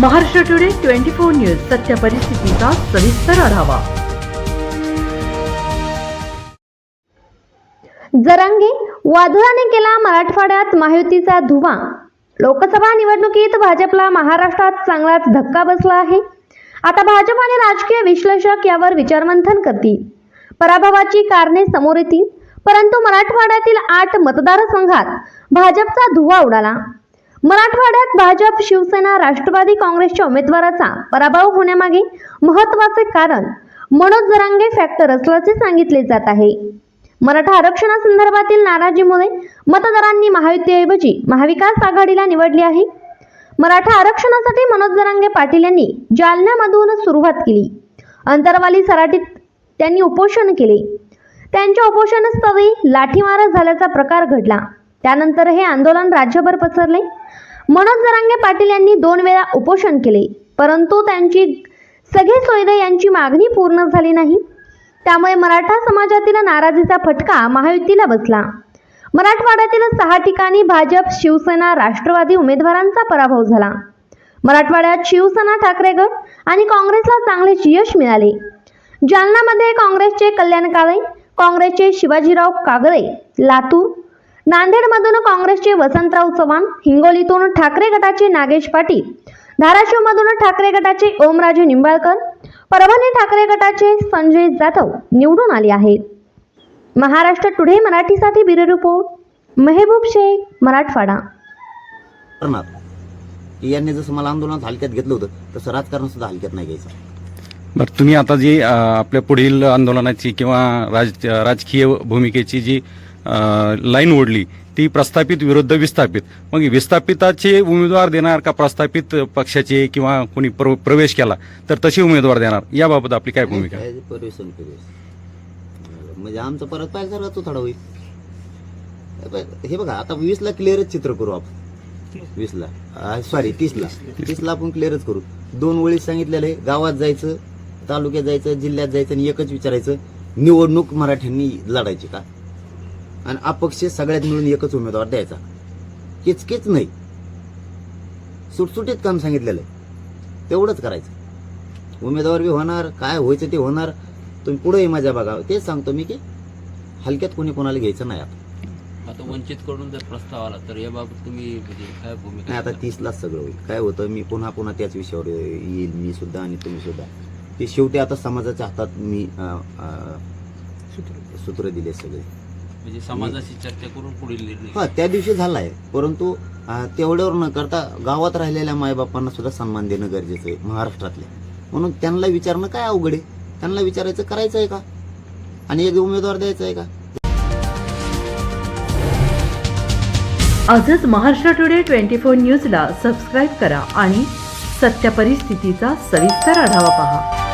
Maharashtra today 24 news सत्य परिस्थितीचा सविस्तर आढावा। जरांगे वादळाने केला मराठवाड्यात महायुतीचा धुव्वा। लोकसभा निवडणुकीत भाजपला महाराष्ट्रात चांगलाच धक्का बसला आहे। आता भाजप आणि राजकीय विश्लेषक यावर विचारमंथन करतील, पराभवाची कारणे समोर येतील। परंतु मराठवाड्यातील 8 मतदारसंघात भाजपचा धुव्वा उडाला। मराठवाड्यात भाजप, शिवसेना, राष्ट्रवादी काँग्रेसच्या उमेदवाराचा पराभव होण्यामागे महत्त्वाचे कारण मनोज जरांगे फॅक्टर असल्याचे सांगितले जात आहे। मराठा आरक्षणासंदर्भातील नाराजीमुळे मतदारांनी महायुतीऐवजी महाविकास आघाडीला निवडले आहे। मराठा आरक्षणासाठी मनोज जरांगे पाटील यांनी जालन्यामधून सुरुवात केली। अंतरवाली सराटीत त्यांनी उपोषण केले। त्यांच्या उपोषणस्थळी लाठीमार झाल्याचा प्रकार घडला। त्यानंतर हे आंदोलन राज्यभर पसरले। मनोज जरांगे पाटील यांनी 2 वेळा उपोषण केले, परंतु त्यांची सगळे सोयरे यांची मागणी पूर्ण झाली नाही। त्यामुळे मराठा समाजातील नाराजीचा फटका महायुतीला बसला। मराठवाड्यातील 6 ठिकाणी भाजप, शिवसेना, राष्ट्रवादी उमेदवारांचा पराभव झाला। मराठवाड्यात शिवसेना, ठाकरे गट आणि काँग्रेसला चांगले यश मिळाले। जालन्यामध्ये काँग्रेसचे कल्याण काळे, काँग्रेसचे शिवाजीराव कागळे, लातूर, नांदेडमधून काँग्रेसचे वसंतराव चव्हाण, हिंगोलीतून ठाकरे गटाचे नागेश पाटील, धाराशिवमधून ठाकरे गटाचे ओमराजे निंबाळकर, परभणी ठाकरे गटाचे संजय जाधव निवडून आले आहेत। महाराष्ट्र टुडे मराठीसाठी ब्युरो रिपोर्ट मेहबूब शेख, मराठवाडा। यांनी जसं मला आंदोलनात हलक्यात घेतलं होतं तसं राजकारण सुद्धा हलक्यात नाही घ्यायचं। बरं, तुम्ही आता जी आपल्या पुढील आंदोलनाची किंवा राजकीय भूमिकेची जी लाईन ओढली ती प्रस्थापित विरुद्ध विस्थापित, मग विस्थापिताचे उमेदवार देणार का प्रस्थापित पक्षाचे किंवा कोणी प्रवेश केला तर तसे उमेदवार देणार, याबाबत आपली काय भूमिका आहे? प्रवेश म्हणजे आमचं परत पाहिजे सर्वात थोडा होईल। हे बघा, आता 20ला क्लिअरच चित्र करू आपण। 20ला सॉरी 30ला आपण क्लिअरच करू। 2 वेळी सांगितलेलं आहे, गावात जायचं, तालुक्यात जायचं, जिल्ह्यात जायचं आणि एकच विचारायचं, निवडणूक मराठ्यांनी लढायची का आणि अपक्ष सगळ्यात मिळून एकच उमेदवार द्यायचा। किचकिच नाही, सुटसुटीत काम सांगितलेलं आहे, तेवढंच करायचं। उमेदवार बी होणार, काय व्हायचं ते होणार, तुम्ही पुढेही मजा बघा। तेच सांगतो मी की हलक्यात कोणी कोणाला घ्यायचं नाही। आता वंचित कडून जर प्रस्ताव आला तर याबाबत तुम्ही काय भूमिका? नाही, आता 30लाच सगळं होईल। काय होतं, मी पुन्हा त्याच विषयावर येईल, मी सुद्धा आणि तुम्ही सुद्धा। ते शेवटी आता समाजाच्या हातात मी सूत्र दिले सगळे, म्हणजे समाजाशी चर्चा करून पुढील निर्णय। हा, त्या दिवशी झालाय, परंतु तेवढ्यावर न करता गावात राहिलेल्या मायबापांना सुद्धा सन्मान देणं गरजेचं आहे महाराष्ट्रातल्या। म्हणून त्यांना विचारणं काय अवघड आहे? त्यांना विचारायचं, करायचं आहे का आणि एक उमेदवार द्यायचा आहे का? आजच महाराष्ट्र टुडे 24 न्यूजला सबस्क्राईब करा आणि सत्य परिस्थितीचा सविस्तर आढावा पहा।